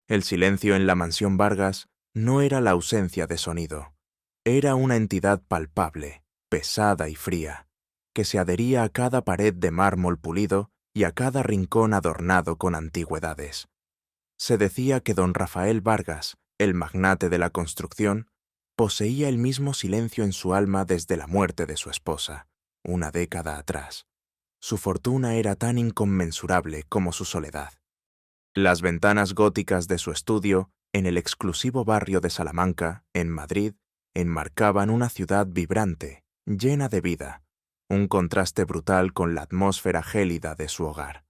El silencio en la mansión Vargas no era la ausencia de sonido. Era una entidad palpable, pesada y fría, que se adhería a cada pared de mármol pulido y a cada rincón adornado con antigüedades. Se decía que don Rafael Vargas, el magnate de la construcción, poseía el mismo silencio en su alma desde la muerte de su esposa, una década atrás. Su fortuna era tan inconmensurable como su soledad. Las ventanas góticas de su estudio, en el exclusivo barrio de Salamanca, en Madrid, enmarcaban una ciudad vibrante, llena de vida, un contraste brutal con la atmósfera gélida de su hogar.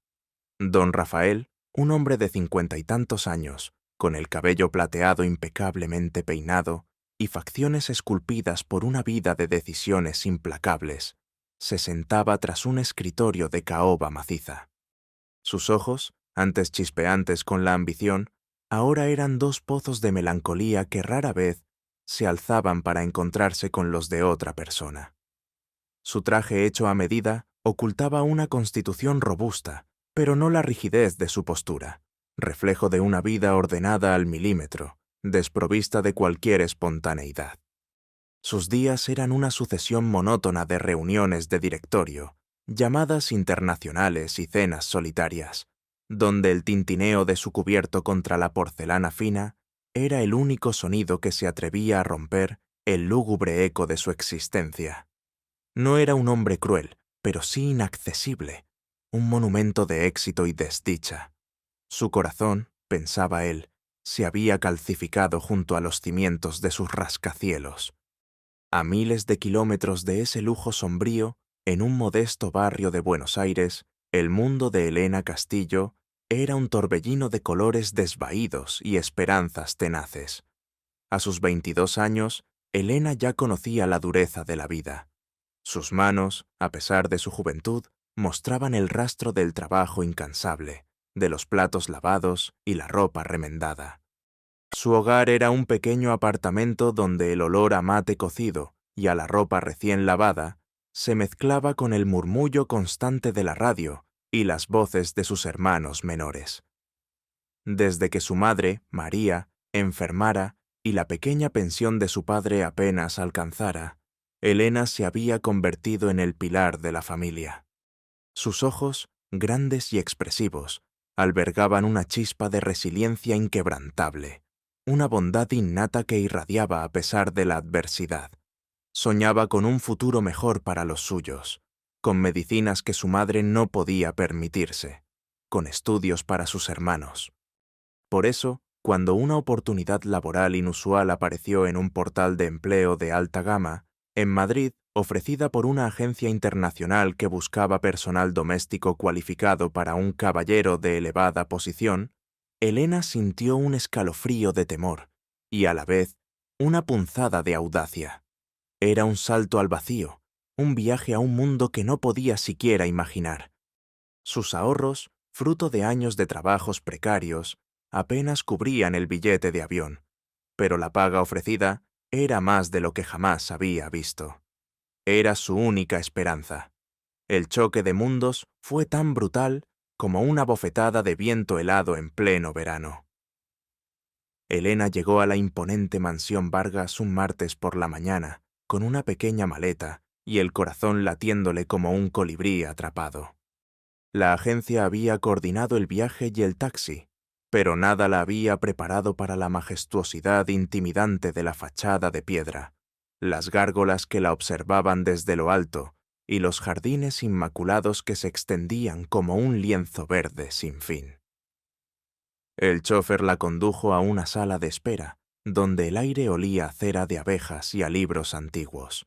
Don Rafael, un hombre de 50 y tantos años, con el cabello plateado impecablemente peinado y facciones esculpidas por una vida de decisiones implacables, se sentaba tras un escritorio de caoba maciza. Sus ojos, antes chispeantes con la ambición, ahora eran dos pozos de melancolía que rara vez se alzaban para encontrarse con los de otra persona. Su traje hecho a medida ocultaba una constitución robusta, pero no la rigidez de su postura, reflejo de una vida ordenada al milímetro, desprovista de cualquier espontaneidad. Sus días eran una sucesión monótona de reuniones de directorio, llamadas internacionales y cenas solitarias, donde el tintineo de su cubierto contra la porcelana fina era el único sonido que se atrevía a romper el lúgubre eco de su existencia. No era un hombre cruel, pero sí inaccesible, un monumento de éxito y desdicha. Su corazón, pensaba él, se había calcificado junto a los cimientos de sus rascacielos. A miles de kilómetros de ese lujo sombrío, en un modesto barrio de Buenos Aires, el mundo de Elena Castillo era un torbellino de colores desvaídos y esperanzas tenaces. A sus 22 años, Elena ya conocía la dureza de la vida. Sus manos, a pesar de su juventud, mostraban el rastro del trabajo incansable, de los platos lavados y la ropa remendada. Su hogar era un pequeño apartamento donde el olor a mate cocido y a la ropa recién lavada se mezclaba con el murmullo constante de la radio y las voces de sus hermanos menores. Desde que su madre, María, enfermara y la pequeña pensión de su padre apenas alcanzara, Elena se había convertido en el pilar de la familia. Sus ojos, grandes y expresivos, albergaban una chispa de resiliencia inquebrantable, una bondad innata que irradiaba a pesar de la adversidad. Soñaba con un futuro mejor para los suyos, con medicinas que su madre no podía permitirse, con estudios para sus hermanos. Por eso, cuando una oportunidad laboral inusual apareció en un portal de empleo de alta gama, en Madrid, ofrecida por una agencia internacional que buscaba personal doméstico cualificado para un caballero de elevada posición, Elena sintió un escalofrío de temor y, a la vez, una punzada de audacia. Era un salto al vacío, un viaje a un mundo que no podía siquiera imaginar. Sus ahorros, fruto de años de trabajos precarios, apenas cubrían el billete de avión, pero la paga ofrecida era más de lo que jamás había visto. Era su única esperanza. El choque de mundos fue tan brutal como una bofetada de viento helado en pleno verano. Elena llegó a la imponente mansión Vargas un martes por la mañana, con una pequeña maleta y el corazón latiéndole como un colibrí atrapado. La agencia había coordinado el viaje y el taxi, pero nada la había preparado para la majestuosidad intimidante de la fachada de piedra, las gárgolas que la observaban desde lo alto y los jardines inmaculados que se extendían como un lienzo verde sin fin. El chófer la condujo a una sala de espera, donde el aire olía a cera de abejas y a libros antiguos.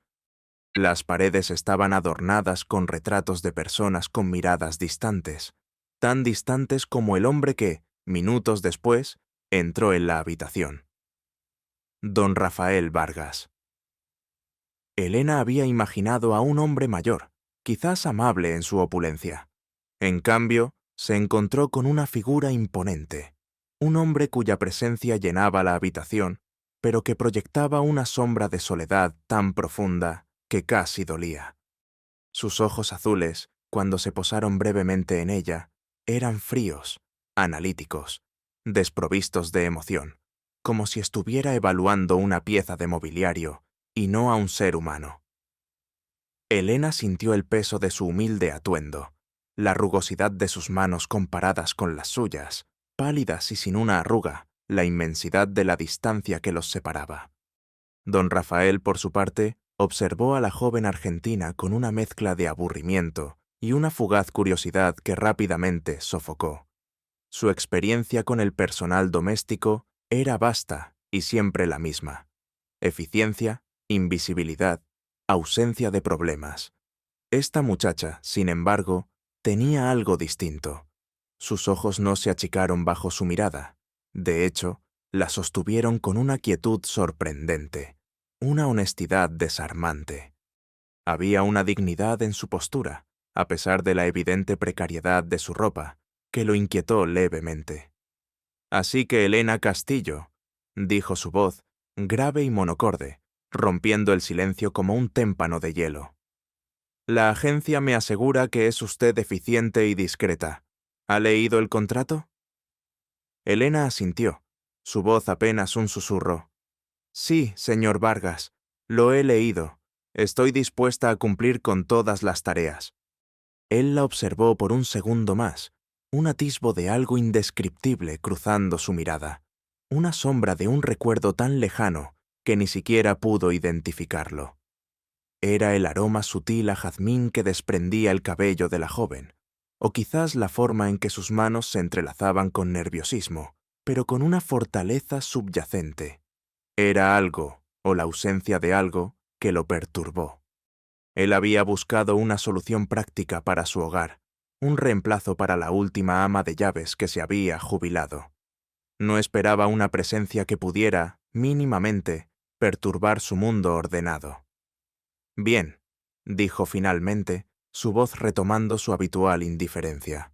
Las paredes estaban adornadas con retratos de personas con miradas distantes, tan distantes como el hombre que, minutos después, entró en la habitación. Don Rafael Vargas. Elena había imaginado a un hombre mayor, quizás amable en su opulencia. En cambio, se encontró con una figura imponente, un hombre cuya presencia llenaba la habitación, pero que proyectaba una sombra de soledad tan profunda que casi dolía. Sus ojos azules, cuando se posaron brevemente en ella, eran fríos, analíticos, desprovistos de emoción, como si estuviera evaluando una pieza de mobiliario y no a un ser humano. Elena sintió el peso de su humilde atuendo, la rugosidad de sus manos comparadas con las suyas, pálidas y sin una arruga, la inmensidad de la distancia que los separaba. Don Rafael, por su parte, observó a la joven argentina con una mezcla de aburrimiento y una fugaz curiosidad que rápidamente sofocó. Su experiencia con el personal doméstico era vasta y siempre la misma: eficiencia, invisibilidad, ausencia de problemas. Esta muchacha, sin embargo, tenía algo distinto. Sus ojos no se achicaron bajo su mirada. De hecho, la sostuvieron con una quietud sorprendente, una honestidad desarmante. Había una dignidad en su postura, a pesar de la evidente precariedad de su ropa, que lo inquietó levemente. «Así que Elena Castillo», dijo su voz, grave y monocorde, rompiendo el silencio como un témpano de hielo. «La agencia me asegura que es usted eficiente y discreta. ¿Ha leído el contrato?» Elena asintió, su voz apenas un susurro. «Sí, señor Vargas, lo he leído. Estoy dispuesta a cumplir con todas las tareas». Él la observó por un segundo más, un atisbo de algo indescriptible cruzando su mirada, una sombra de un recuerdo tan lejano que ni siquiera pudo identificarlo. Era el aroma sutil a jazmín que desprendía el cabello de la joven, o quizás la forma en que sus manos se entrelazaban con nerviosismo, pero con una fortaleza subyacente. Era algo, o la ausencia de algo, que lo perturbó. Él había buscado una solución práctica para su hogar, un reemplazo para la última ama de llaves que se había jubilado. No esperaba una presencia que pudiera, mínimamente, perturbar su mundo ordenado. «Bien», dijo finalmente, su voz retomando su habitual indiferencia.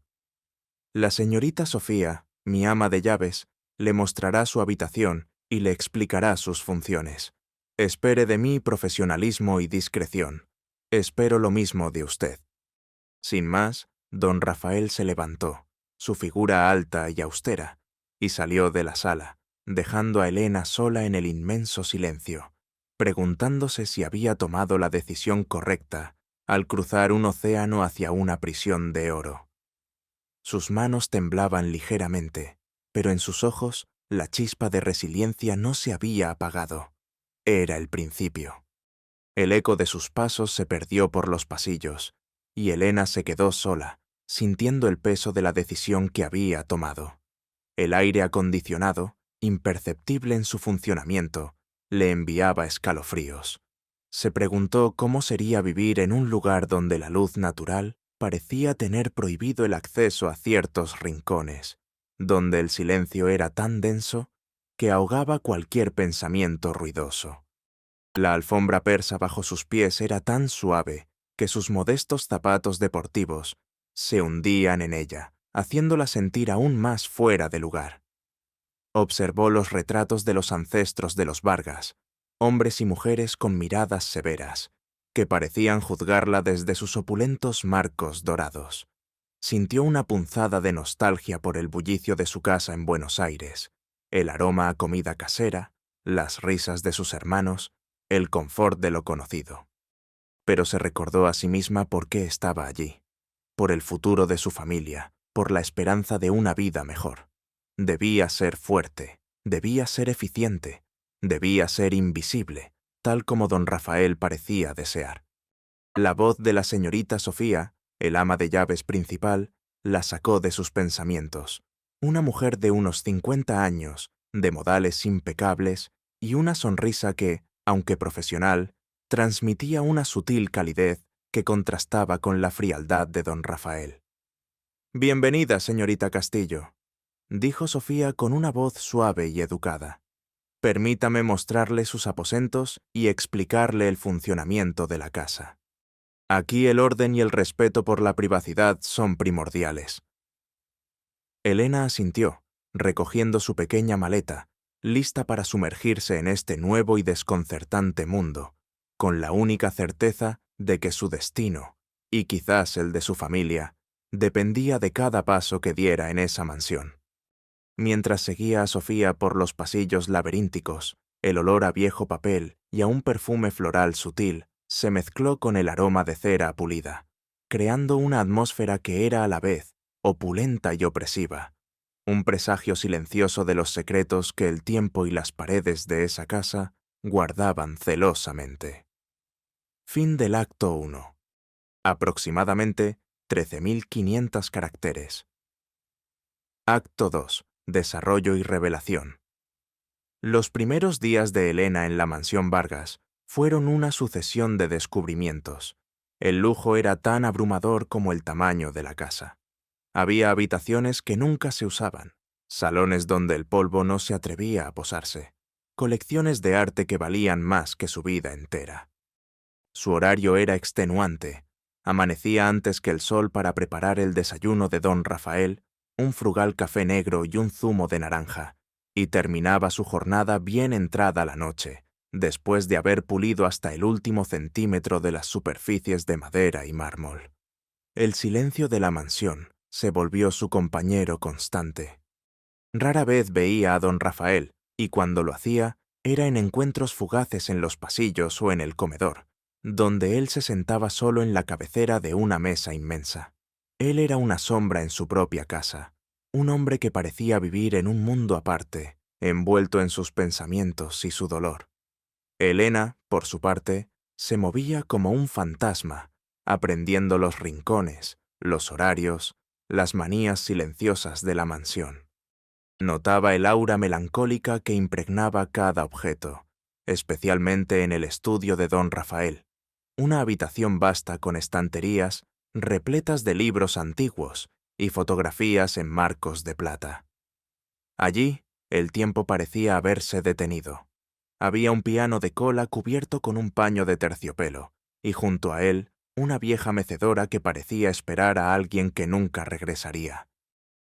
«La señorita Sofía, mi ama de llaves, le mostrará su habitación y le explicará sus funciones. Espere de mí profesionalismo y discreción. Espero lo mismo de usted». Sin más, don Rafael se levantó, su figura alta y austera, y salió de la sala, dejando a Elena sola en el inmenso silencio, preguntándose si había tomado la decisión correcta al cruzar un océano hacia una prisión de oro. Sus manos temblaban ligeramente, pero en sus ojos la chispa de resiliencia no se había apagado. Era el principio. El eco de sus pasos se perdió por los pasillos, y Elena se quedó sola, sintiendo el peso de la decisión que había tomado. El aire acondicionado, imperceptible en su funcionamiento, le enviaba escalofríos. Se preguntó cómo sería vivir en un lugar donde la luz natural parecía tener prohibido el acceso a ciertos rincones, donde el silencio era tan denso que ahogaba cualquier pensamiento ruidoso. La alfombra persa bajo sus pies era tan suave que sus modestos zapatos deportivos se hundían en ella, haciéndola sentir aún más fuera de lugar. Observó los retratos de los ancestros de los Vargas, hombres y mujeres con miradas severas, que parecían juzgarla desde sus opulentos marcos dorados. Sintió una punzada de nostalgia por el bullicio de su casa en Buenos Aires, el aroma a comida casera, las risas de sus hermanos, el confort de lo conocido. Pero se recordó a sí misma por qué estaba allí, por el futuro de su familia, por la esperanza de una vida mejor. Debía ser fuerte, debía ser eficiente, debía ser invisible, tal como don Rafael parecía desear. La voz de la señorita Sofía, el ama de llaves principal, la sacó de sus pensamientos. Una mujer de unos 50 años, de modales impecables y una sonrisa que, aunque profesional, transmitía una sutil calidez que contrastaba con la frialdad de don Rafael. «Bienvenida, señorita Castillo», dijo Sofía con una voz suave y educada. «Permítame mostrarle sus aposentos y explicarle el funcionamiento de la casa. Aquí el orden y el respeto por la privacidad son primordiales». Elena asintió, recogiendo su pequeña maleta, lista para sumergirse en este nuevo y desconcertante mundo, con la única certeza de que su destino, y quizás el de su familia, dependía de cada paso que diera en esa mansión. Mientras seguía a Sofía por los pasillos laberínticos, el olor a viejo papel y a un perfume floral sutil se mezcló con el aroma de cera pulida, creando una atmósfera que era a la vez opulenta y opresiva, un presagio silencioso de los secretos que el tiempo y las paredes de esa casa guardaban celosamente. Fin del acto 1. Aproximadamente 13.500 caracteres. Acto 2. Desarrollo y revelación. Los primeros días de Elena en la mansión Vargas fueron una sucesión de descubrimientos. El lujo era tan abrumador como el tamaño de la casa. Había habitaciones que nunca se usaban, salones donde el polvo no se atrevía a posarse, colecciones de arte que valían más que su vida entera. Su horario era extenuante. Amanecía antes que el sol para preparar el desayuno de don Rafael, un frugal café negro y un zumo de naranja, y terminaba su jornada bien entrada la noche, después de haber pulido hasta el último centímetro de las superficies de madera y mármol. El silencio de la mansión se volvió su compañero constante. Rara vez veía a don Rafael, y cuando lo hacía, era en encuentros fugaces en los pasillos o en el comedor, donde él se sentaba solo en la cabecera de una mesa inmensa. Él era una sombra en su propia casa, un hombre que parecía vivir en un mundo aparte, envuelto en sus pensamientos y su dolor. Elena, por su parte, se movía como un fantasma, aprendiendo los rincones, los horarios, las manías silenciosas de la mansión. Notaba el aura melancólica que impregnaba cada objeto, especialmente en el estudio de don Rafael, una habitación vasta con estanterías repletas de libros antiguos y fotografías en marcos de plata. Allí, el tiempo parecía haberse detenido. Había un piano de cola cubierto con un paño de terciopelo, y junto a él, una vieja mecedora que parecía esperar a alguien que nunca regresaría.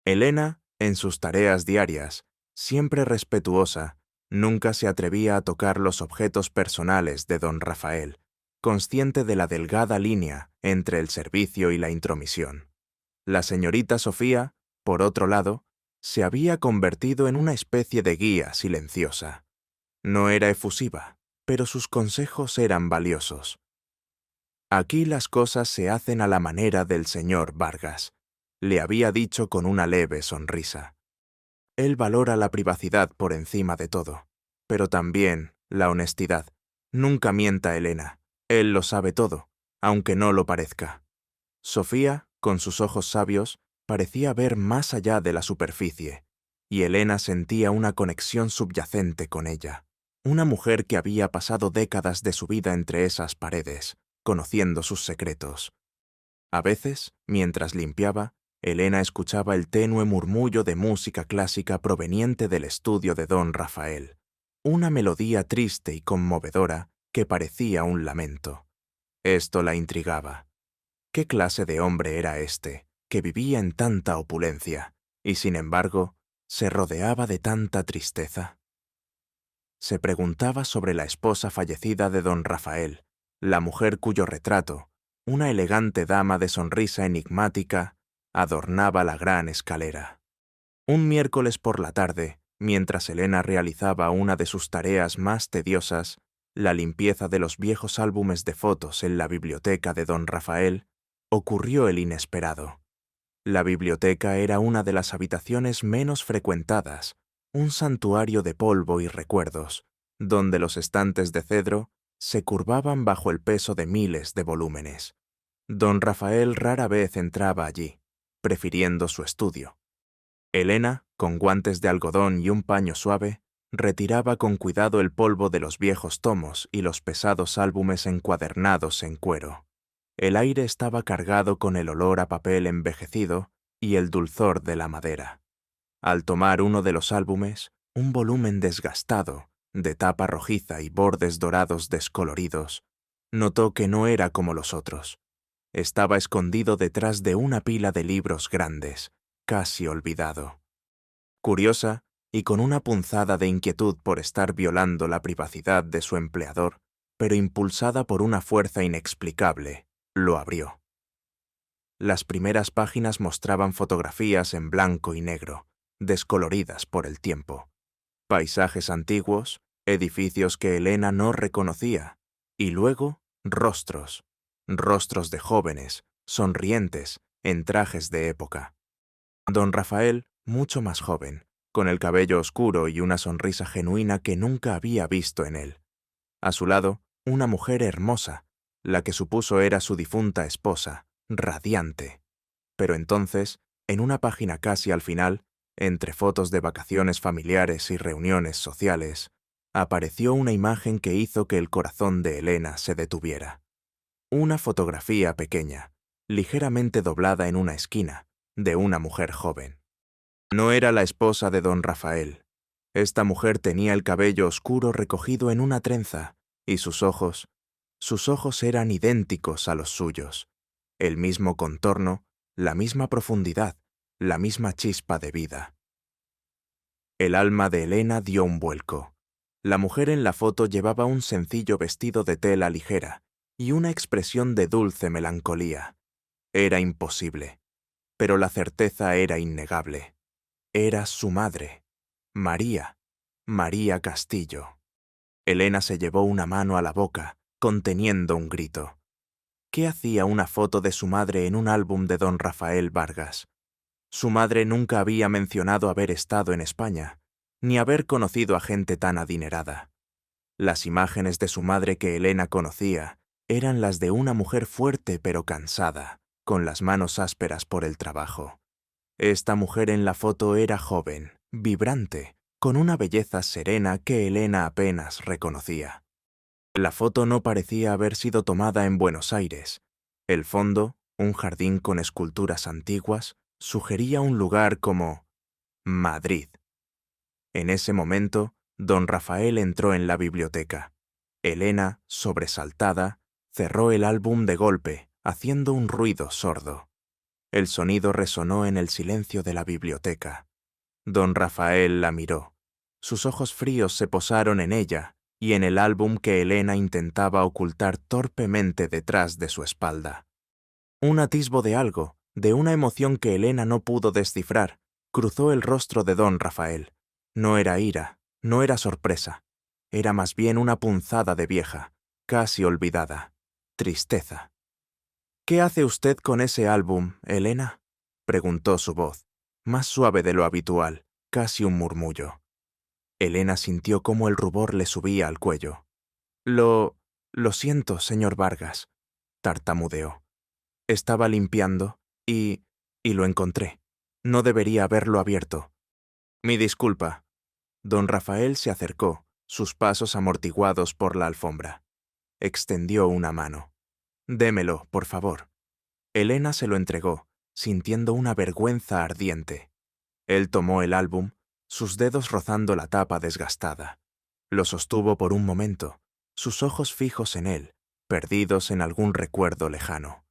Elena, en sus tareas diarias, siempre respetuosa, nunca se atrevía a tocar los objetos personales de don Rafael, consciente de la delgada línea entre el servicio y la intromisión. La señorita Sofía, por otro lado, se había convertido en una especie de guía silenciosa. No era efusiva, pero sus consejos eran valiosos. Aquí las cosas se hacen a la manera del señor Vargas, le había dicho con una leve sonrisa. Él valora la privacidad por encima de todo, pero también la honestidad. Nunca mienta, Elena. Él lo sabe todo, aunque no lo parezca. Sofía, con sus ojos sabios, parecía ver más allá de la superficie, y Elena sentía una conexión subyacente con ella. Una mujer que había pasado décadas de su vida entre esas paredes, conociendo sus secretos. A veces, mientras limpiaba, Elena escuchaba el tenue murmullo de música clásica proveniente del estudio de don Rafael, una melodía triste y conmovedora que parecía un lamento. Esto la intrigaba. ¿Qué clase de hombre era este, que vivía en tanta opulencia, y sin embargo, se rodeaba de tanta tristeza? Se preguntaba sobre la esposa fallecida de don Rafael, la mujer cuyo retrato, una elegante dama de sonrisa enigmática, adornaba la gran escalera. Un miércoles por la tarde, mientras Elena realizaba una de sus tareas más tediosas, la limpieza de los viejos álbumes de fotos en la biblioteca de don Rafael, ocurrió el inesperado. La biblioteca era una de las habitaciones menos frecuentadas, un santuario de polvo y recuerdos, donde los estantes de cedro se curvaban bajo el peso de miles de volúmenes. Don Rafael rara vez entraba allí, prefiriendo su estudio. Elena, con guantes de algodón y un paño suave, retiraba con cuidado el polvo de los viejos tomos y los pesados álbumes encuadernados en cuero. El aire estaba cargado con el olor a papel envejecido y el dulzor de la madera. Al tomar uno de los álbumes, un volumen desgastado, de tapa rojiza y bordes dorados descoloridos, notó que no era como los otros. Estaba escondido detrás de una pila de libros grandes, casi olvidado. Curiosa, y con una punzada de inquietud por estar violando la privacidad de su empleador, pero impulsada por una fuerza inexplicable, lo abrió. Las primeras páginas mostraban fotografías en blanco y negro, descoloridas por el tiempo. Paisajes antiguos, edificios que Elena no reconocía, y luego rostros, rostros de jóvenes, sonrientes, en trajes de época. Don Rafael, mucho más joven, con el cabello oscuro y una sonrisa genuina que nunca había visto en él. A su lado, una mujer hermosa, la que supuso era su difunta esposa, radiante. Pero entonces, en una página casi al final, entre fotos de vacaciones familiares y reuniones sociales, apareció una imagen que hizo que el corazón de Elena se detuviera. Una fotografía pequeña, ligeramente doblada en una esquina, de una mujer joven. No era la esposa de don Rafael. Esta mujer tenía el cabello oscuro recogido en una trenza, y sus ojos eran idénticos a los suyos. El mismo contorno, la misma profundidad, la misma chispa de vida. El alma de Elena dio un vuelco. La mujer en la foto llevaba un sencillo vestido de tela ligera y una expresión de dulce melancolía. Era imposible, pero la certeza era innegable. Era su madre, María Castillo. Elena se llevó una mano a la boca, conteniendo un grito. ¿Qué hacía una foto de su madre en un álbum de don Rafael Vargas? Su madre nunca había mencionado haber estado en España, ni haber conocido a gente tan adinerada. Las imágenes de su madre que Elena conocía eran las de una mujer fuerte pero cansada, con las manos ásperas por el trabajo. Esta mujer en la foto era joven, vibrante, con una belleza serena que Elena apenas reconocía. La foto no parecía haber sido tomada en Buenos Aires. El fondo, un jardín con esculturas antiguas, sugería un lugar como Madrid. En ese momento, don Rafael entró en la biblioteca. Elena, sobresaltada, cerró el álbum de golpe, haciendo un ruido sordo. El sonido resonó en el silencio de la biblioteca. Don Rafael la miró. Sus ojos fríos se posaron en ella y en el álbum que Elena intentaba ocultar torpemente detrás de su espalda. Un atisbo de algo, de una emoción que Elena no pudo descifrar, cruzó el rostro de don Rafael. No era ira, no era sorpresa. Era más bien una punzada de vieja, casi olvidada. Tristeza. «¿Qué hace usted con ese álbum, Elena?», preguntó su voz, más suave de lo habitual, casi un murmullo. Elena sintió cómo el rubor le subía al cuello. Lo siento, señor Vargas», tartamudeó. «Estaba limpiando y lo encontré. No debería haberlo abierto. Mi disculpa». Don Rafael se acercó, sus pasos amortiguados por la alfombra. Extendió una mano. «Démelo, por favor». Elena se lo entregó, sintiendo una vergüenza ardiente. Él tomó el álbum, sus dedos rozando la tapa desgastada. Lo sostuvo por un momento, sus ojos fijos en él, perdidos en algún recuerdo lejano.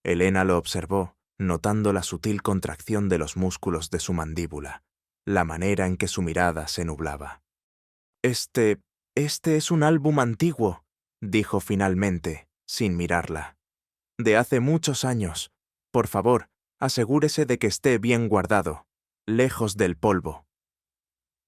Elena lo observó, notando la sutil contracción de los músculos de su mandíbula, la manera en que su mirada se nublaba. Este es un álbum antiguo», dijo finalmente, sin mirarla. «De hace muchos años. Por favor, asegúrese de que esté bien guardado, lejos del polvo».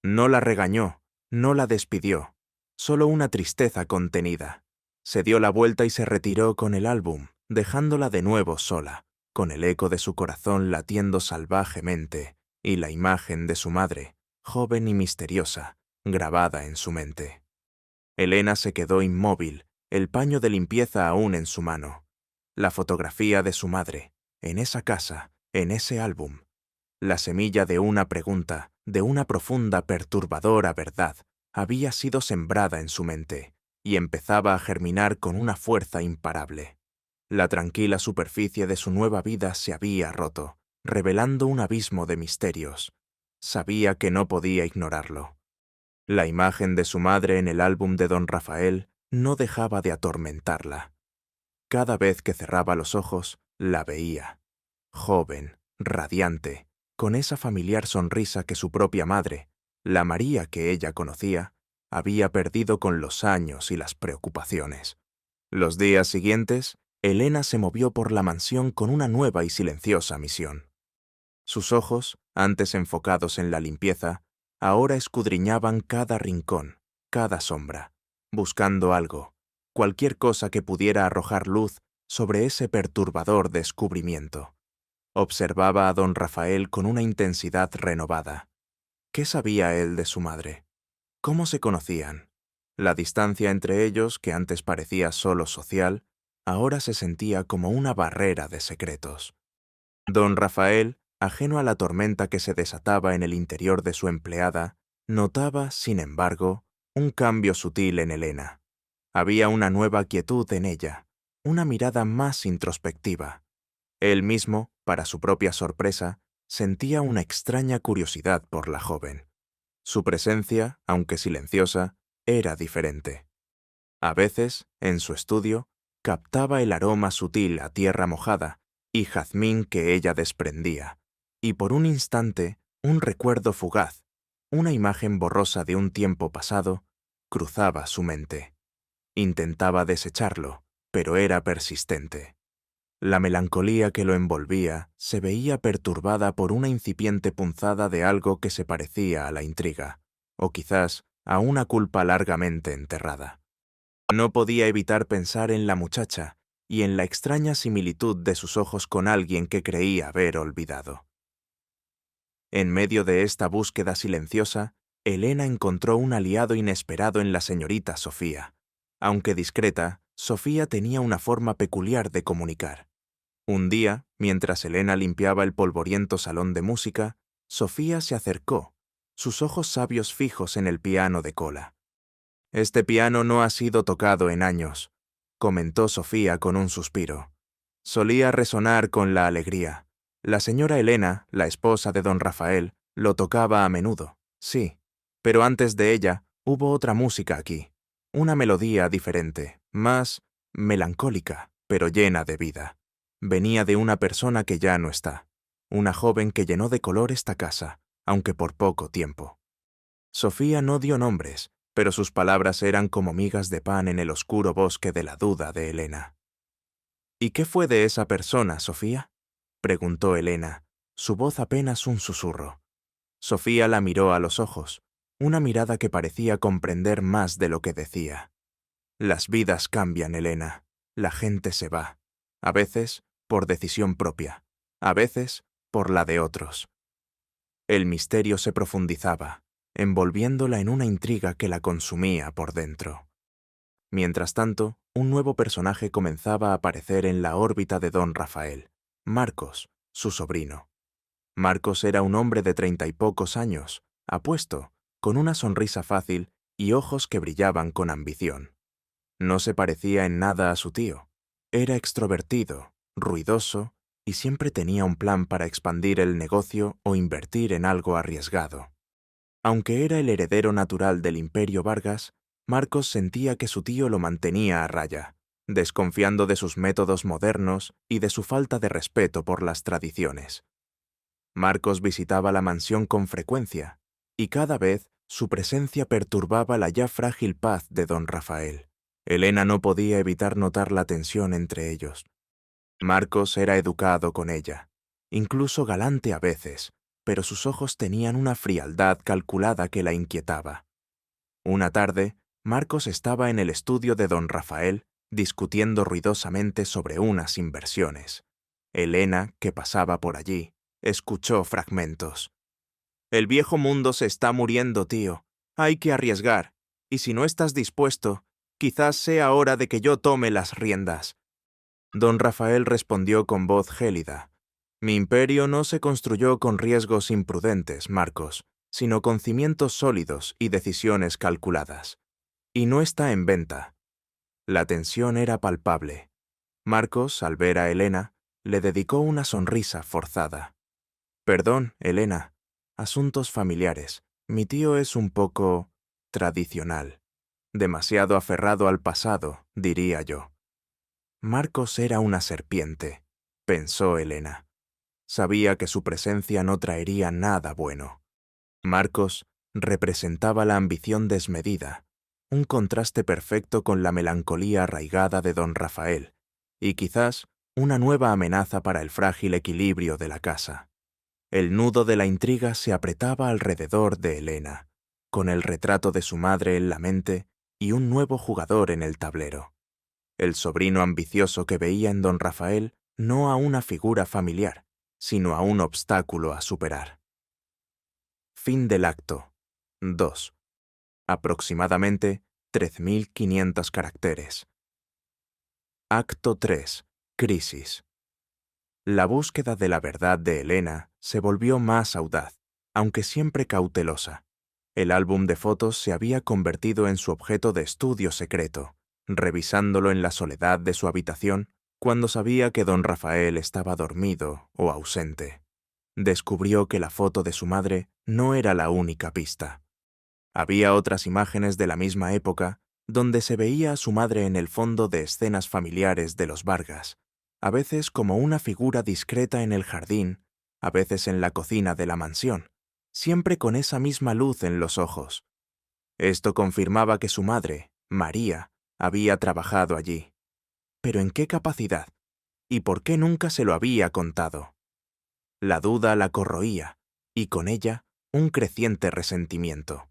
No la regañó, no la despidió, solo una tristeza contenida. Se dio la vuelta y se retiró con el álbum, dejándola de nuevo sola, con el eco de su corazón latiendo salvajemente y la imagen de su madre, joven y misteriosa, grabada en su mente. Elena se quedó inmóvil, el paño de limpieza aún en su mano. La fotografía de su madre, en esa casa, en ese álbum. La semilla de una pregunta, de una profunda, perturbadora verdad, había sido sembrada en su mente y empezaba a germinar con una fuerza imparable. La tranquila superficie de su nueva vida se había roto, revelando un abismo de misterios. Sabía que no podía ignorarlo. La imagen de su madre en el álbum de don Rafael no dejaba de atormentarla. Cada vez que cerraba los ojos, la veía. Joven, radiante, con esa familiar sonrisa que su propia madre, la María que ella conocía, había perdido con los años y las preocupaciones. Los días siguientes, Elena se movió por la mansión con una nueva y silenciosa misión. Sus ojos, antes enfocados en la limpieza, ahora escudriñaban cada rincón, cada sombra, buscando algo, cualquier cosa que pudiera arrojar luz sobre ese perturbador descubrimiento. Observaba a don Rafael con una intensidad renovada. ¿Qué sabía él de su madre? ¿Cómo se conocían? La distancia entre ellos, que antes parecía solo social, ahora se sentía como una barrera de secretos. Don Rafael, ajeno a la tormenta que se desataba en el interior de su empleada, notaba, sin embargo, un cambio sutil en Elena. Había una nueva quietud en ella, una mirada más introspectiva. Él mismo, para su propia sorpresa, sentía una extraña curiosidad por la joven. Su presencia, aunque silenciosa, era diferente. A veces, en su estudio, captaba el aroma sutil a tierra mojada y jazmín que ella desprendía, y por un instante, un recuerdo fugaz, una imagen borrosa de un tiempo pasado, cruzaba su mente. Intentaba desecharlo, pero era persistente. La melancolía que lo envolvía se veía perturbada por una incipiente punzada de algo que se parecía a la intriga, o quizás a una culpa largamente enterrada. No podía evitar pensar en la muchacha y en la extraña similitud de sus ojos con alguien que creía haber olvidado. En medio de esta búsqueda silenciosa, Elena encontró un aliado inesperado en la señorita Sofía. Aunque discreta, Sofía tenía una forma peculiar de comunicar. Un día, mientras Elena limpiaba el polvoriento salón de música, Sofía se acercó, sus ojos sabios fijos en el piano de cola. «Este piano no ha sido tocado en años», comentó Sofía con un suspiro. Solía resonar con la alegría. La señora Elena, la esposa de don Rafael, lo tocaba a menudo, sí, pero antes de ella hubo otra música aquí, una melodía diferente, más melancólica, pero llena de vida. Venía de una persona que ya no está, una joven que llenó de color esta casa, aunque por poco tiempo. Sofía no dio nombres, pero sus palabras eran como migas de pan en el oscuro bosque de la duda de Elena. «¿Y qué fue de esa persona, Sofía?», preguntó Elena, su voz apenas un susurro. Sofía la miró a los ojos, una mirada que parecía comprender más de lo que decía. «Las vidas cambian, Elena. La gente se va. A veces, por decisión propia. A veces, por la de otros». El misterio se profundizaba, envolviéndola en una intriga que la consumía por dentro. Mientras tanto, un nuevo personaje comenzaba a aparecer en la órbita de don Rafael, Marcos, su sobrino. Marcos era un hombre de 30 y pocos años, apuesto, con una sonrisa fácil y ojos que brillaban con ambición. No se parecía en nada a su tío. Era extrovertido, ruidoso, y siempre tenía un plan para expandir el negocio o invertir en algo arriesgado. Aunque era el heredero natural del Imperio Vargas, Marcos sentía que su tío lo mantenía a raya, desconfiando de sus métodos modernos y de su falta de respeto por las tradiciones. Marcos visitaba la mansión con frecuencia, y cada vez su presencia perturbaba la ya frágil paz de don Rafael. Elena no podía evitar notar la tensión entre ellos. Marcos era educado con ella, incluso galante a veces, pero sus ojos tenían una frialdad calculada que la inquietaba. Una tarde, Marcos estaba en el estudio de don Rafael, discutiendo ruidosamente sobre unas inversiones. Elena, que pasaba por allí, escuchó fragmentos. «El viejo mundo se está muriendo, tío. Hay que arriesgar. Y si no estás dispuesto, quizás sea hora de que yo tome las riendas». Don Rafael respondió con voz gélida. «Mi imperio no se construyó con riesgos imprudentes, Marcos, sino con cimientos sólidos y decisiones calculadas. Y no está en venta». La tensión era palpable. Marcos, al ver a Elena, le dedicó una sonrisa forzada. «Perdón, Elena. Asuntos familiares. Mi tío es un poco tradicional. Demasiado aferrado al pasado, diría yo». Marcos era una serpiente, pensó Elena. Sabía que su presencia no traería nada bueno. Marcos representaba la ambición desmedida, un contraste perfecto con la melancolía arraigada de don Rafael, y quizás una nueva amenaza para el frágil equilibrio de la casa. El nudo de la intriga se apretaba alrededor de Elena, con el retrato de su madre en la mente y un nuevo jugador en el tablero. El sobrino ambicioso que veía en don Rafael no a una figura familiar, sino a un obstáculo a superar. Fin del acto. 2. Aproximadamente 3.500 caracteres. Acto 3. Crisis. La búsqueda de la verdad de Elena se volvió más audaz, aunque siempre cautelosa. El álbum de fotos se había convertido en su objeto de estudio secreto, revisándolo en la soledad de su habitación cuando sabía que don Rafael estaba dormido o ausente. Descubrió que la foto de su madre no era la única pista. Había otras imágenes de la misma época donde se veía a su madre en el fondo de escenas familiares de los Vargas, a veces como una figura discreta en el jardín, a veces en la cocina de la mansión, siempre con esa misma luz en los ojos. Esto confirmaba que su madre, María, había trabajado allí. ¿Pero en qué capacidad? ¿Y por qué nunca se lo había contado? La duda la corroía, y con ella un creciente resentimiento.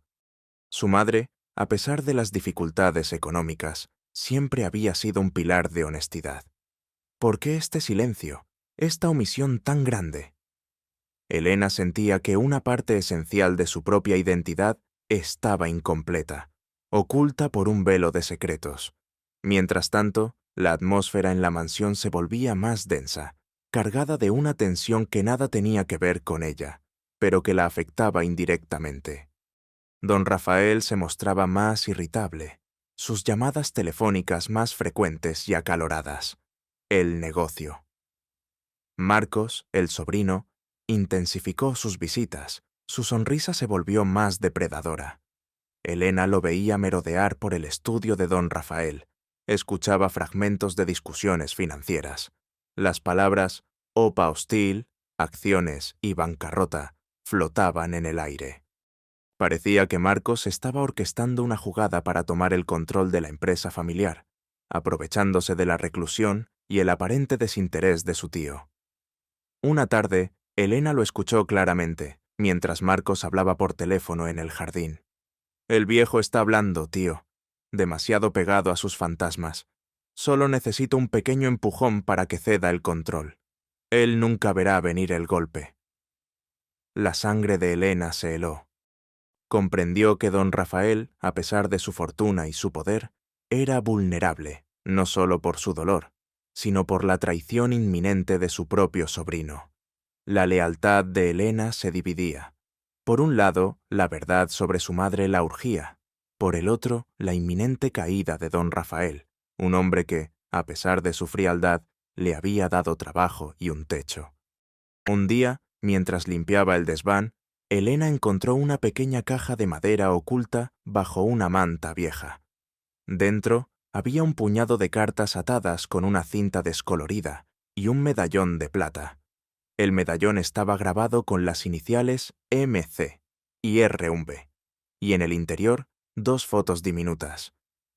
Su madre, a pesar de las dificultades económicas, siempre había sido un pilar de honestidad. ¿Por qué este silencio, esta omisión tan grande? Elena sentía que una parte esencial de su propia identidad estaba incompleta, oculta por un velo de secretos. Mientras tanto, la atmósfera en la mansión se volvía más densa, cargada de una tensión que nada tenía que ver con ella, pero que la afectaba indirectamente. Don Rafael se mostraba más irritable, sus llamadas telefónicas más frecuentes y acaloradas. El negocio. Marcos, el sobrino, intensificó sus visitas, su sonrisa se volvió más depredadora. Elena lo veía merodear por el estudio de don Rafael, escuchaba fragmentos de discusiones financieras. Las palabras OPA hostil, acciones y bancarrota flotaban en el aire. Parecía que Marcos estaba orquestando una jugada para tomar el control de la empresa familiar, aprovechándose de la reclusión y el aparente desinterés de su tío. Una tarde, Elena lo escuchó claramente, mientras Marcos hablaba por teléfono en el jardín. El viejo está hablando, tío, demasiado pegado a sus fantasmas. Solo necesito un pequeño empujón para que ceda el control. Él nunca verá venir el golpe. La sangre de Elena se heló. Comprendió que don Rafael, a pesar de su fortuna y su poder, era vulnerable, no solo por su dolor, sino por la traición inminente de su propio sobrino. La lealtad de Elena se dividía. Por un lado, la verdad sobre su madre la urgía. Por el otro, la inminente caída de don Rafael, un hombre que, a pesar de su frialdad, le había dado trabajo y un techo. Un día, mientras limpiaba el desván, Elena encontró una pequeña caja de madera oculta bajo una manta vieja. Dentro había un puñado de cartas atadas con una cinta descolorida y un medallón de plata. El medallón estaba grabado con las iniciales MC y R1B, y en el interior 2 fotos diminutas,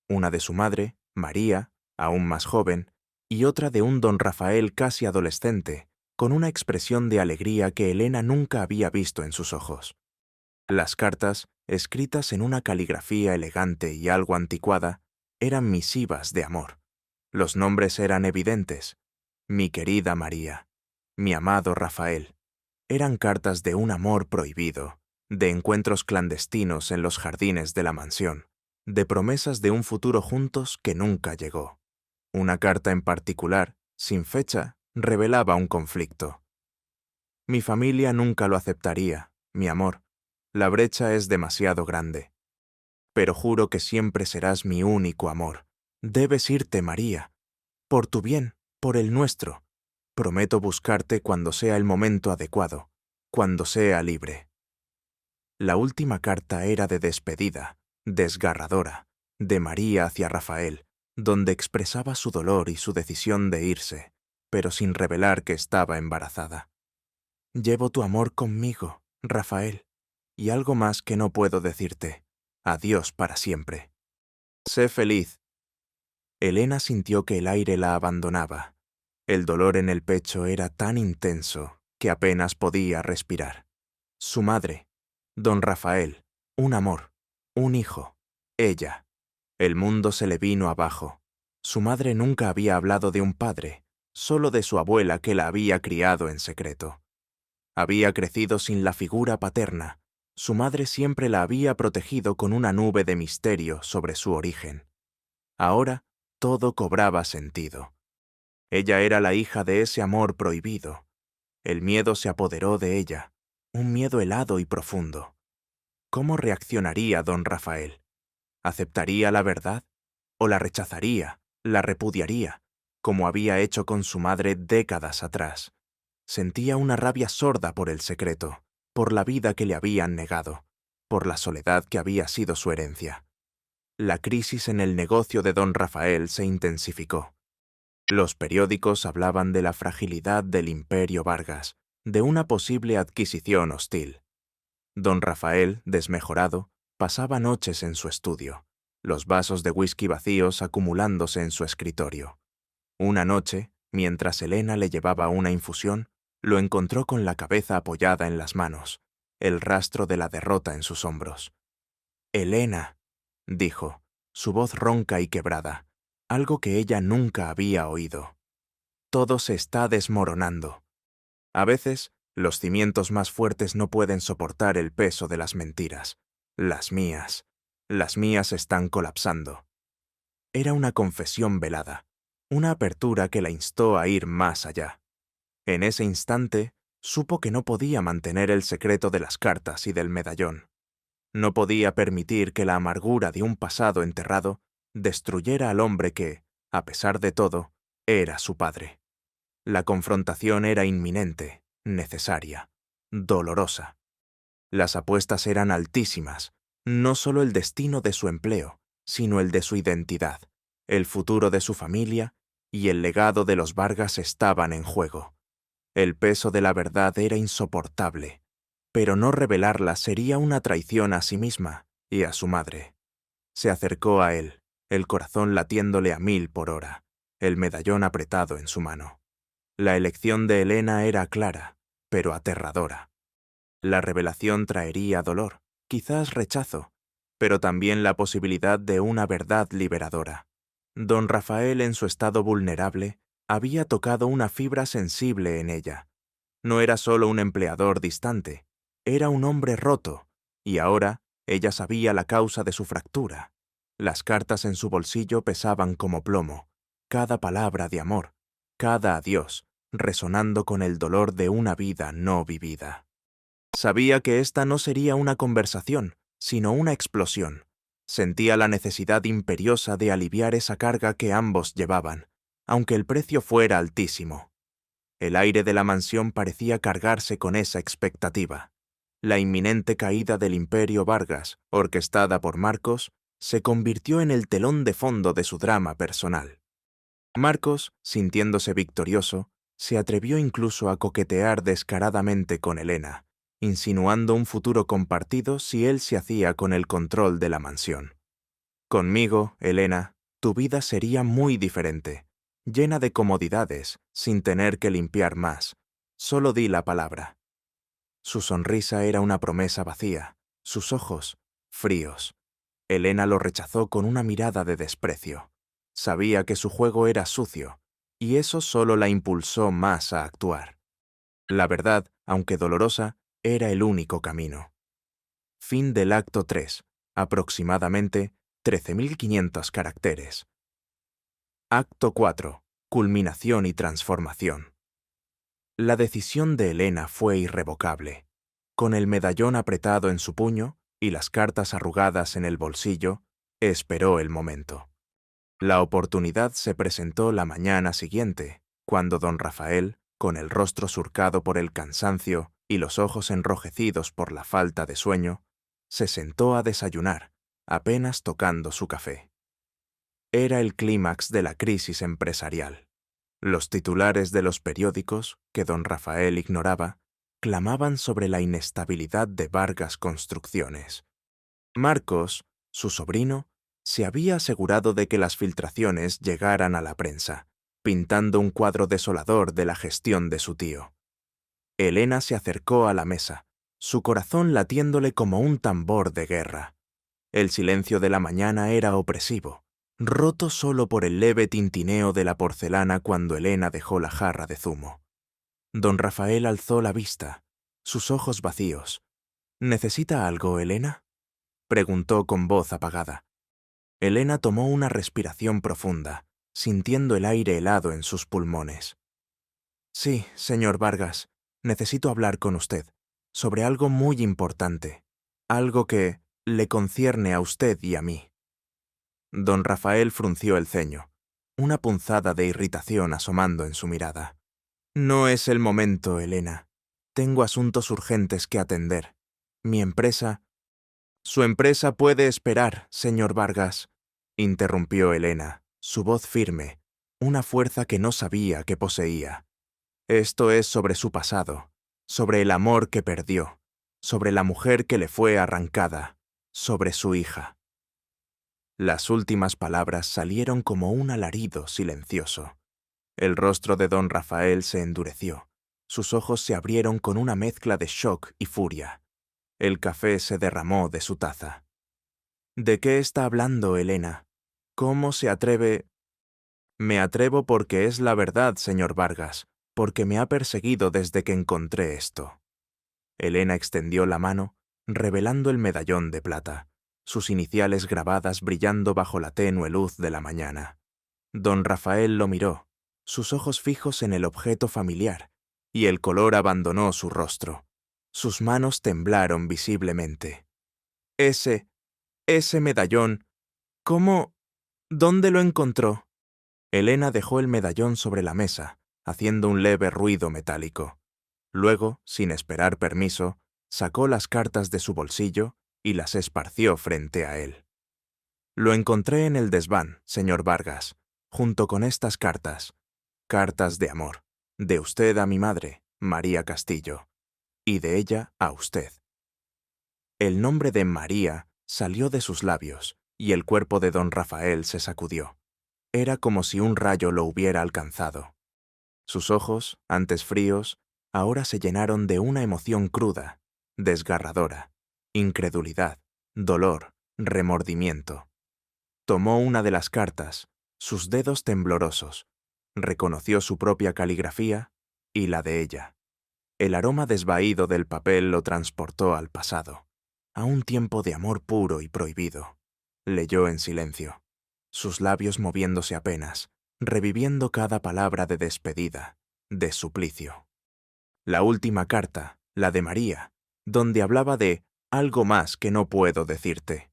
una de su madre, María, aún más joven, y otra de un don Rafael casi adolescente, con una expresión de alegría que Elena nunca había visto en sus ojos. Las cartas, escritas en una caligrafía elegante y algo anticuada, eran misivas de amor. Los nombres eran evidentes. Mi querida María, mi amado Rafael. Eran cartas de un amor prohibido, de encuentros clandestinos en los jardines de la mansión, de promesas de un futuro juntos que nunca llegó. Una carta en particular, sin fecha, revelaba un conflicto. Mi familia nunca lo aceptaría, mi amor. La brecha es demasiado grande. Pero juro que siempre serás mi único amor. Debes irte, María. Por tu bien, por el nuestro. Prometo buscarte cuando sea el momento adecuado, cuando sea libre. La última carta era de despedida, desgarradora, de María hacia Rafael, donde expresaba su dolor y su decisión de irse, pero sin revelar que estaba embarazada. Llevo tu amor conmigo, Rafael, y algo más que no puedo decirte. Adiós para siempre. Sé feliz. Elena sintió que el aire la abandonaba. El dolor en el pecho era tan intenso que apenas podía respirar. Su madre, don Rafael, un amor, un hijo, ella. El mundo se le vino abajo. Su madre nunca había hablado de un padre, solo de su abuela que la había criado en secreto. Había crecido sin la figura paterna. Su madre siempre la había protegido con una nube de misterio sobre su origen. Ahora todo cobraba sentido. Ella era la hija de ese amor prohibido. El miedo se apoderó de ella, un miedo helado y profundo. ¿Cómo reaccionaría don Rafael? ¿Aceptaría la verdad? ¿O la rechazaría, la repudiaría, como había hecho con su madre décadas atrás? Sentía una rabia sorda por el secreto, por la vida que le habían negado, por la soledad que había sido su herencia. La crisis en el negocio de don Rafael se intensificó. Los periódicos hablaban de la fragilidad del Imperio Vargas, de una posible adquisición hostil. Don Rafael, desmejorado, pasaba noches en su estudio, los vasos de whisky vacíos acumulándose en su escritorio. Una noche, mientras Elena le llevaba una infusión, lo encontró con la cabeza apoyada en las manos, el rastro de la derrota en sus hombros. «Elena», dijo, su voz ronca y quebrada, algo que ella nunca había oído. «Todo se está desmoronando. A veces, los cimientos más fuertes no pueden soportar el peso de las mentiras. Las mías están colapsando». Era una confesión velada, una apertura que la instó a ir más allá. En ese instante, supo que no podía mantener el secreto de las cartas y del medallón. No podía permitir que la amargura de un pasado enterrado destruyera al hombre que, a pesar de todo, era su padre. La confrontación era inminente, necesaria, dolorosa. Las apuestas eran altísimas, no solo el destino de su empleo, sino el de su identidad, el futuro de su familia y el legado de los Vargas estaban en juego. El peso de la verdad era insoportable, pero no revelarla sería una traición a sí misma y a su madre. Se acercó a él, el corazón latiéndole a 1000 por hora, el medallón apretado en su mano. La elección de Elena era clara, pero aterradora. La revelación traería dolor, quizás rechazo, pero también la posibilidad de una verdad liberadora. Don Rafael, en su estado vulnerable, había tocado una fibra sensible en ella. No era solo un empleador distante, era un hombre roto, y ahora ella sabía la causa de su fractura. Las cartas en su bolsillo pesaban como plomo, cada palabra de amor, cada adiós, resonando con el dolor de una vida no vivida. Sabía que esta no sería una conversación, sino una explosión. Sentía la necesidad imperiosa de aliviar esa carga que ambos llevaban, aunque el precio fuera altísimo. El aire de la mansión parecía cargarse con esa expectativa. La inminente caída del Imperio Vargas, orquestada por Marcos, se convirtió en el telón de fondo de su drama personal. Marcos, sintiéndose victorioso, se atrevió incluso a coquetear descaradamente con Elena, insinuando un futuro compartido si él se hacía con el control de la mansión. «Conmigo, Elena, tu vida sería muy diferente, llena de comodidades, sin tener que limpiar más. Solo di la palabra». Su sonrisa era una promesa vacía, sus ojos, fríos. Elena lo rechazó con una mirada de desprecio. Sabía que su juego era sucio, y eso solo la impulsó más a actuar. La verdad, aunque dolorosa, era el único camino. Fin del acto 3, aproximadamente 13.500 caracteres. Acto 4, culminación y transformación. La decisión de Elena fue irrevocable. Con el medallón apretado en su puño y las cartas arrugadas en el bolsillo, esperó el momento. La oportunidad se presentó la mañana siguiente, cuando don Rafael, con el rostro surcado por el cansancio y los ojos enrojecidos por la falta de sueño, se sentó a desayunar, apenas tocando su café. Era el clímax de la crisis empresarial. Los titulares de los periódicos, que don Rafael ignoraba, clamaban sobre la inestabilidad de Vargas Construcciones. Marcos, su sobrino, se había asegurado de que las filtraciones llegaran a la prensa, pintando un cuadro desolador de la gestión de su tío. Elena se acercó a la mesa, su corazón latiéndole como un tambor de guerra. El silencio de la mañana era opresivo, roto solo por el leve tintineo de la porcelana cuando Elena dejó la jarra de zumo. Don Rafael alzó la vista, sus ojos vacíos. ¿Necesita algo, Elena?, preguntó con voz apagada. Elena tomó una respiración profunda, sintiendo el aire helado en sus pulmones. Sí, señor Vargas, necesito hablar con usted, sobre algo muy importante, algo que le concierne a usted y a mí. Don Rafael frunció el ceño, una punzada de irritación asomando en su mirada. No es el momento, Elena. Tengo asuntos urgentes que atender. Mi empresa... Su empresa puede esperar, señor Vargas, interrumpió Elena, su voz firme, una fuerza que no sabía que poseía. Esto es sobre su pasado, sobre el amor que perdió, sobre la mujer que le fue arrancada, sobre su hija. Las últimas palabras salieron como un alarido silencioso. El rostro de don Rafael se endureció. Sus ojos se abrieron con una mezcla de shock y furia. El café se derramó de su taza. ¿De qué está hablando, Elena? ¿Cómo se atreve? Me atrevo porque es la verdad, señor Vargas, porque me ha perseguido desde que encontré esto. Elena extendió la mano, revelando el medallón de plata, sus iniciales grabadas brillando bajo la tenue luz de la mañana. Don Rafael lo miró, sus ojos fijos en el objeto familiar, y el color abandonó su rostro. Sus manos temblaron visiblemente. Ese medallón, ¿cómo? ¿Dónde lo encontró? Elena dejó el medallón sobre la mesa, haciendo un leve ruido metálico. Luego, sin esperar permiso, sacó las cartas de su bolsillo y las esparció frente a él. Lo encontré en el desván, señor Vargas, junto con estas cartas. Cartas de amor, de usted a mi madre, María Castillo, y de ella a usted. El nombre de María salió de sus labios, y el cuerpo de don Rafael se sacudió. Era como si un rayo lo hubiera alcanzado. Sus ojos, antes fríos, ahora se llenaron de una emoción cruda, desgarradora, incredulidad, dolor, remordimiento. Tomó una de las cartas, sus dedos temblorosos, reconoció su propia caligrafía y la de ella. El aroma desvaído del papel lo transportó al pasado, a un tiempo de amor puro y prohibido. Leyó en silencio, sus labios moviéndose apenas, reviviendo cada palabra de despedida, de suplicio. La última carta, la de María, donde hablaba de algo más que no puedo decirte.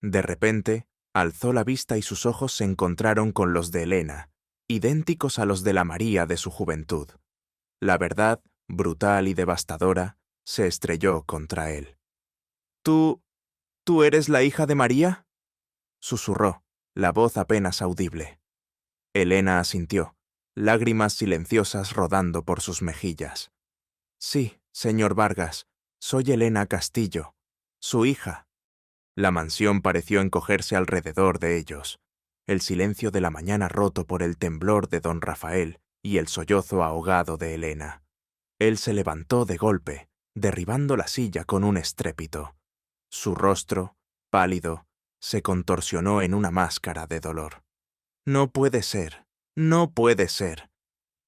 De repente, alzó la vista y sus ojos se encontraron con los de Elena, idénticos a los de la María de su juventud. La verdad, brutal y devastadora, se estrelló contra él. ¿Tú eres la hija de María?, susurró, la voz apenas audible. Elena asintió, lágrimas silenciosas rodando por sus mejillas. Sí, señor Vargas, soy Elena Castillo, su hija. La mansión pareció encogerse alrededor de ellos, el silencio de la mañana roto por el temblor de don Rafael y el sollozo ahogado de Elena. Él se levantó de golpe, derribando la silla con un estrépito. Su rostro, pálido, se contorsionó en una máscara de dolor. No puede ser, no puede ser.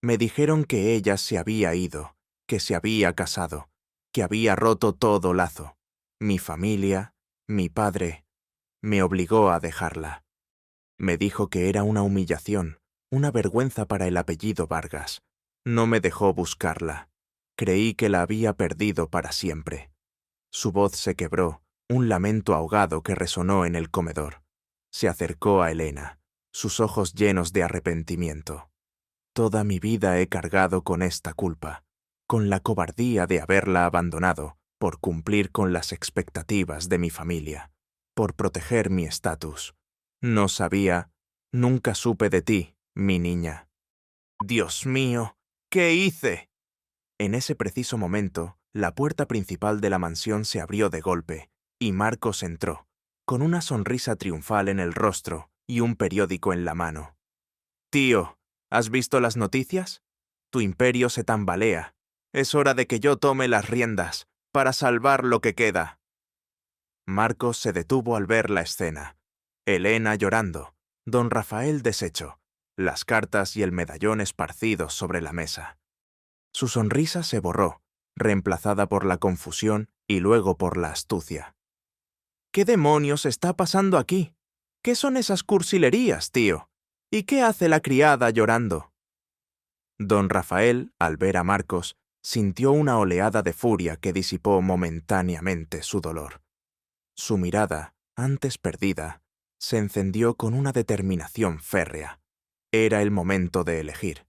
Me dijeron que ella se había ido, que se había casado, que había roto todo lazo. Mi familia, mi padre, me obligó a dejarla. Me dijo que era una humillación, una vergüenza para el apellido Vargas. No me dejó buscarla. Creí que la había perdido para siempre. Su voz se quebró, un lamento ahogado que resonó en el comedor. Se acercó a Elena, sus ojos llenos de arrepentimiento. Toda mi vida he cargado con esta culpa, con la cobardía de haberla abandonado por cumplir con las expectativas de mi familia, por proteger mi estatus. No sabía, nunca supe de ti, mi niña. Dios mío, ¿qué hice? En ese preciso momento, la puerta principal de la mansión se abrió de golpe, y Marcos entró, con una sonrisa triunfal en el rostro y un periódico en la mano. Tío, ¿has visto las noticias? Tu imperio se tambalea. Es hora de que yo tome las riendas, para salvar lo que queda. Marcos se detuvo al ver la escena. Elena llorando, don Rafael deshecho, las cartas y el medallón esparcidos sobre la mesa. Su sonrisa se borró, reemplazada por la confusión y luego por la astucia. ¿Qué demonios está pasando aquí? ¿Qué son esas cursilerías, tío? ¿Y qué hace la criada llorando? Don Rafael, al ver a Marcos, sintió una oleada de furia que disipó momentáneamente su dolor. Su mirada, antes perdida, se encendió con una determinación férrea. Era el momento de elegir: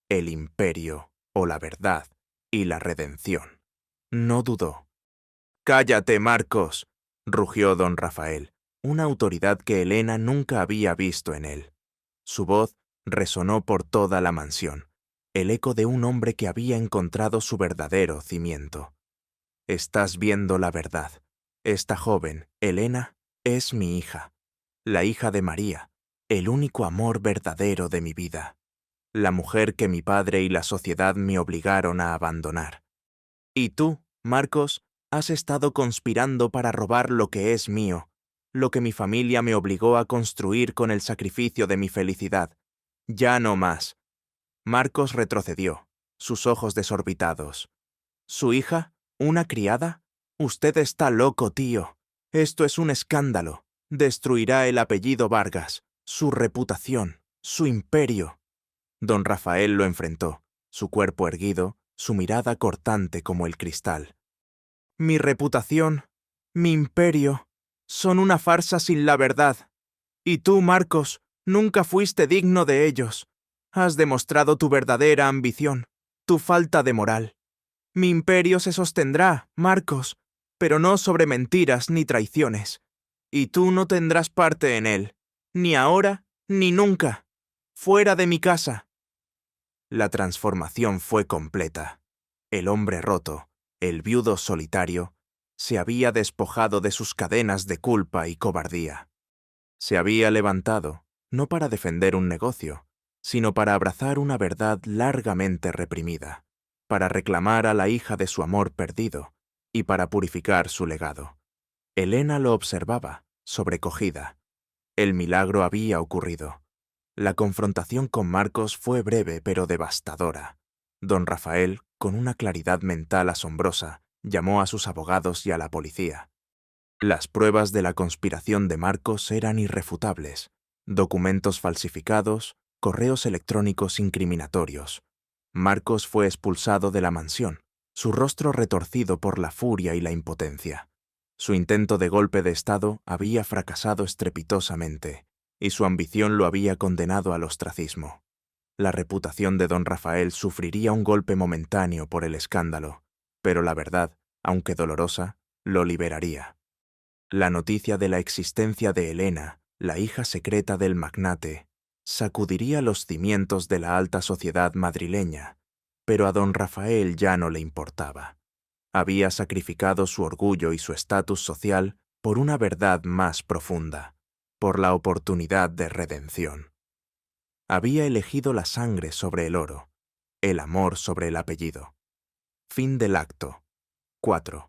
el imperio o la verdad y la redención. No dudó. «¡Cállate, Marcos!», rugió don Rafael, una autoridad que Elena nunca había visto en él. Su voz resonó por toda la mansión, el eco de un hombre que había encontrado su verdadero cimiento. «Estás viendo la verdad. Esta joven, Elena, es mi hija, la hija de María, el único amor verdadero de mi vida, la mujer que mi padre y la sociedad me obligaron a abandonar. Y tú, Marcos, has estado conspirando para robar lo que es mío, lo que mi familia me obligó a construir con el sacrificio de mi felicidad. Ya no más». Marcos retrocedió, sus ojos desorbitados. «¿Su hija? ¿Una criada? Usted está loco, tío. Esto es un escándalo. Destruirá el apellido Vargas, su reputación, su imperio». Don Rafael lo enfrentó, su cuerpo erguido, su mirada cortante como el cristal. «Mi reputación, mi imperio, son una farsa sin la verdad. Y tú, Marcos, nunca fuiste digno de ellos. Has demostrado tu verdadera ambición, tu falta de moral. Mi imperio se sostendrá, Marcos, pero no sobre mentiras ni traiciones. Y tú no tendrás parte en él, ni ahora ni nunca. Fuera de mi casa». La transformación fue completa. El hombre roto, el viudo solitario, se había despojado de sus cadenas de culpa y cobardía. Se había levantado, no para defender un negocio, sino para abrazar una verdad largamente reprimida, para reclamar a la hija de su amor perdido y para purificar su legado. Elena lo observaba, sobrecogida. El milagro había ocurrido. La confrontación con Marcos fue breve pero devastadora. Don Rafael, con una claridad mental asombrosa, llamó a sus abogados y a la policía. Las pruebas de la conspiración de Marcos eran irrefutables: documentos falsificados, correos electrónicos incriminatorios. Marcos fue expulsado de la mansión, su rostro retorcido por la furia y la impotencia. Su intento de golpe de Estado había fracasado estrepitosamente, y su ambición lo había condenado al ostracismo. La reputación de don Rafael sufriría un golpe momentáneo por el escándalo, pero la verdad, aunque dolorosa, lo liberaría. La noticia de la existencia de Elena, la hija secreta del magnate, sacudiría los cimientos de la alta sociedad madrileña, pero a don Rafael ya no le importaba. Había sacrificado su orgullo y su estatus social por una verdad más profunda, por la oportunidad de redención. Había elegido la sangre sobre el oro, el amor sobre el apellido. Fin del acto. 4.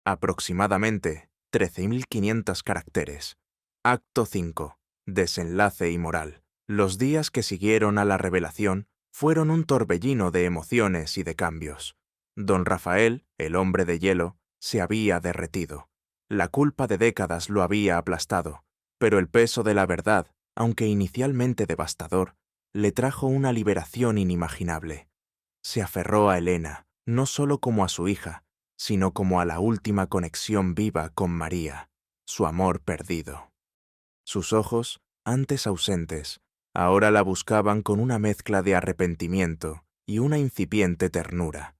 Aproximadamente 13.500 caracteres. Acto 5. Desenlace y moral. Los días que siguieron a la revelación fueron un torbellino de emociones y de cambios. Don Rafael, el hombre de hielo, se había derretido. La culpa de décadas lo había aplastado, pero el peso de la verdad, aunque inicialmente devastador, le trajo una liberación inimaginable. Se aferró a Elena, no solo como a su hija, sino como a la última conexión viva con María, su amor perdido. Sus ojos, antes ausentes, ahora la buscaban con una mezcla de arrepentimiento y una incipiente ternura.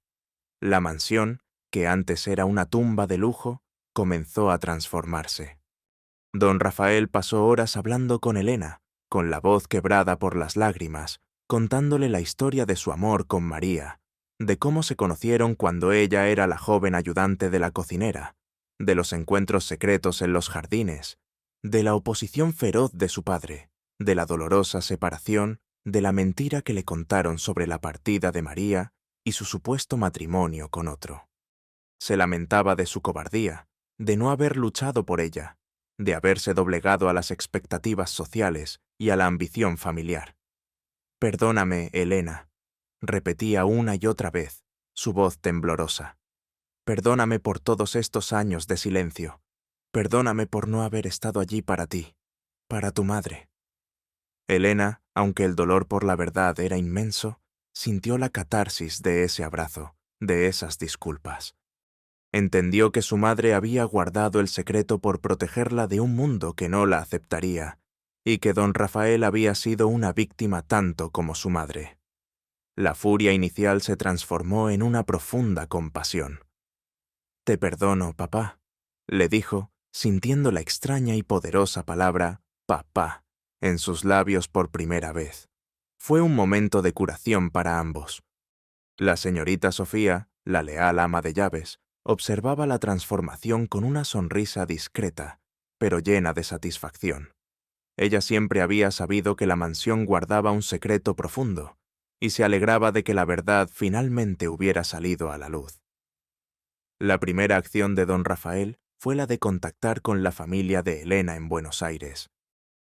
La mansión, que antes era una tumba de lujo, comenzó a transformarse. Don Rafael pasó horas hablando con Elena, con la voz quebrada por las lágrimas, contándole la historia de su amor con María, de cómo se conocieron cuando ella era la joven ayudante de la cocinera, de los encuentros secretos en los jardines, de la oposición feroz de su padre, de la dolorosa separación, de la mentira que le contaron sobre la partida de María y su supuesto matrimonio con otro. Se lamentaba de su cobardía, de no haber luchado por ella, de haberse doblegado a las expectativas sociales y a la ambición familiar. «Perdóname, Elena», repetía una y otra vez, su voz temblorosa. «Perdóname por todos estos años de silencio. Perdóname por no haber estado allí para ti, para tu madre». Elena, aunque el dolor por la verdad era inmenso, sintió la catarsis de ese abrazo, de esas disculpas. Entendió que su madre había guardado el secreto por protegerla de un mundo que no la aceptaría, y que don Rafael había sido una víctima tanto como su madre. La furia inicial se transformó en una profunda compasión. «Te perdono, papá», le dijo, sintiendo la extraña y poderosa palabra «papá» en sus labios por primera vez. Fue un momento de curación para ambos. La señorita Sofía, la leal ama de llaves, observaba la transformación con una sonrisa discreta, pero llena de satisfacción. Ella siempre había sabido que la mansión guardaba un secreto profundo, y se alegraba de que la verdad finalmente hubiera salido a la luz. La primera acción de don Rafael fue la de contactar con la familia de Elena en Buenos Aires.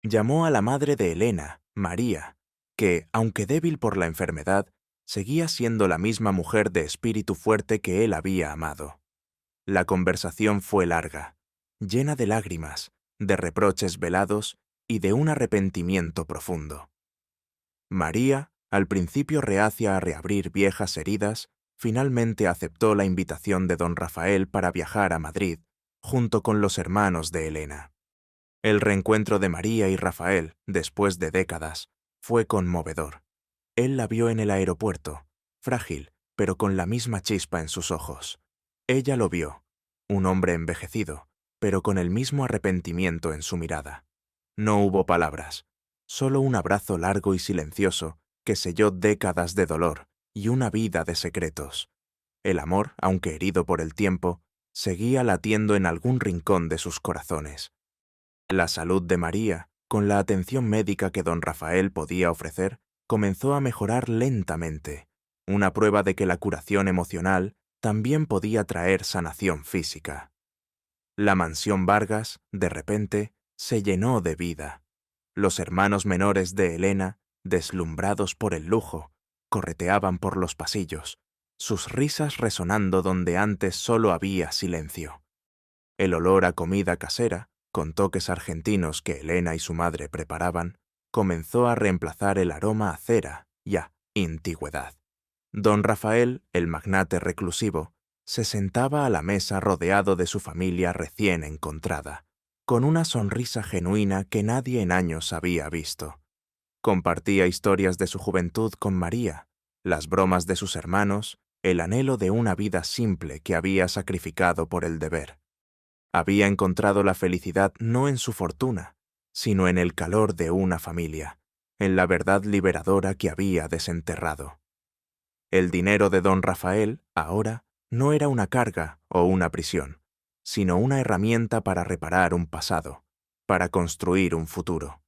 Llamó a la madre de Elena, María, que, aunque débil por la enfermedad, seguía siendo la misma mujer de espíritu fuerte que él había amado. La conversación fue larga, llena de lágrimas, de reproches velados y de un arrepentimiento profundo. María, al principio reacia a reabrir viejas heridas, finalmente aceptó la invitación de don Rafael para viajar a Madrid, junto con los hermanos de Elena. El reencuentro de María y Rafael, después de décadas, fue conmovedor. Él la vio en el aeropuerto, frágil, pero con la misma chispa en sus ojos. Ella lo vio, un hombre envejecido, pero con el mismo arrepentimiento en su mirada. No hubo palabras, solo un abrazo largo y silencioso que selló décadas de dolor y una vida de secretos. El amor, aunque herido por el tiempo, seguía latiendo en algún rincón de sus corazones. La salud de María, con la atención médica que don Rafael podía ofrecer, comenzó a mejorar lentamente, una prueba de que la curación emocional también podía traer sanación física. La mansión Vargas, de repente, se llenó de vida. Los hermanos menores de Elena, deslumbrados por el lujo, correteaban por los pasillos, sus risas resonando donde antes solo había silencio. El olor a comida casera, con toques argentinos que Elena y su madre preparaban, comenzó a reemplazar el aroma a cera y a antigüedad. Don Rafael, el magnate reclusivo, se sentaba a la mesa rodeado de su familia recién encontrada, con una sonrisa genuina que nadie en años había visto. Compartía historias de su juventud con María, las bromas de sus hermanos, el anhelo de una vida simple que había sacrificado por el deber. Había encontrado la felicidad no en su fortuna, sino en el calor de una familia, en la verdad liberadora que había desenterrado. El dinero de don Rafael, ahora, no era una carga o una prisión, sino una herramienta para reparar un pasado, para construir un futuro.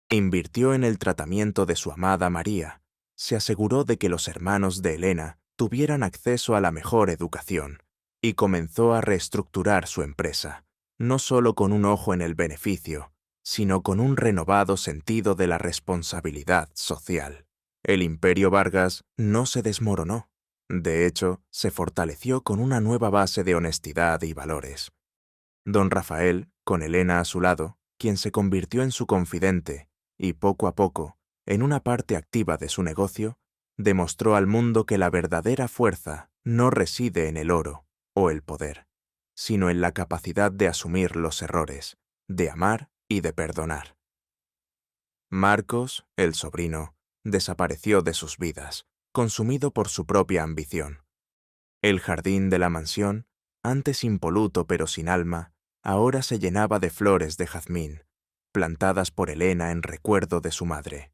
Invirtió en el tratamiento de su amada María, se aseguró de que los hermanos de Elena tuvieran acceso a la mejor educación, y comenzó a reestructurar su empresa, no solo con un ojo en el beneficio, sino con un renovado sentido de la responsabilidad social. El Imperio Vargas no se desmoronó. De hecho, se fortaleció con una nueva base de honestidad y valores. Don Rafael, con Elena a su lado, quien se convirtió en su confidente, y poco a poco, en una parte activa de su negocio, demostró al mundo que la verdadera fuerza no reside en el oro o el poder, sino en la capacidad de asumir los errores, de amar y de perdonar. Marcos, el sobrino, desapareció de sus vidas, consumido por su propia ambición. El jardín de la mansión, antes impoluto pero sin alma, ahora se llenaba de flores de jazmín, plantadas por Elena en recuerdo de su madre.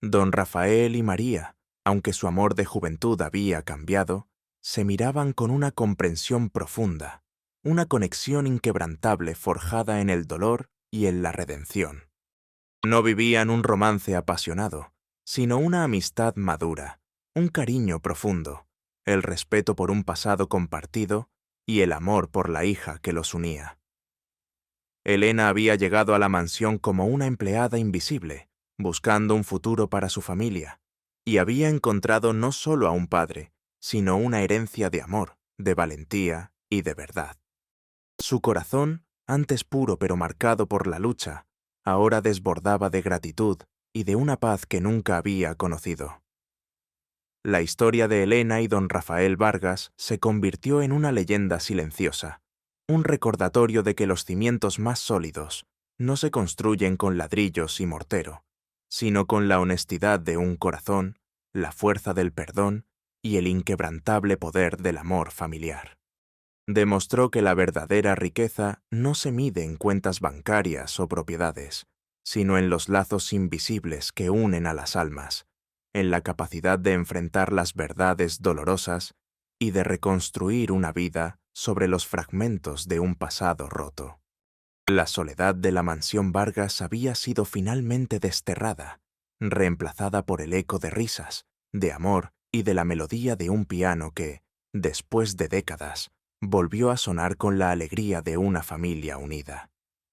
Don Rafael y María, aunque su amor de juventud había cambiado, se miraban con una comprensión profunda, una conexión inquebrantable forjada en el dolor y en la redención. No vivían un romance apasionado, sino una amistad madura, un cariño profundo, el respeto por un pasado compartido y el amor por la hija que los unía. Elena había llegado a la mansión como una empleada invisible, buscando un futuro para su familia, y había encontrado no solo a un padre, sino una herencia de amor, de valentía y de verdad. Su corazón, antes puro pero marcado por la lucha, ahora desbordaba de gratitud y de una paz que nunca había conocido. La historia de Elena y don Rafael Vargas se convirtió en una leyenda silenciosa, un recordatorio de que los cimientos más sólidos no se construyen con ladrillos y mortero, sino con la honestidad de un corazón, la fuerza del perdón y el inquebrantable poder del amor familiar. Demostró que la verdadera riqueza no se mide en cuentas bancarias o propiedades, sino en los lazos invisibles que unen a las almas, en la capacidad de enfrentar las verdades dolorosas y de reconstruir una vida sobre los fragmentos de un pasado roto. La soledad de la mansión Vargas había sido finalmente desterrada, reemplazada por el eco de risas, de amor y de la melodía de un piano que, después de décadas, volvió a sonar con la alegría de una familia unida.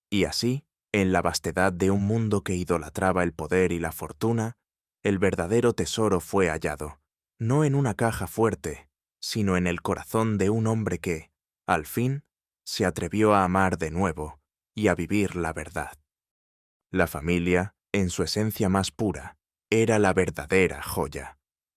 Y así, en la vastedad de un mundo que idolatraba el poder y la fortuna, el verdadero tesoro fue hallado, no en una caja fuerte, sino en el corazón de un hombre que, al fin, se atrevió a amar de nuevo y a vivir la verdad. La familia, en su esencia más pura, era la verdadera joya.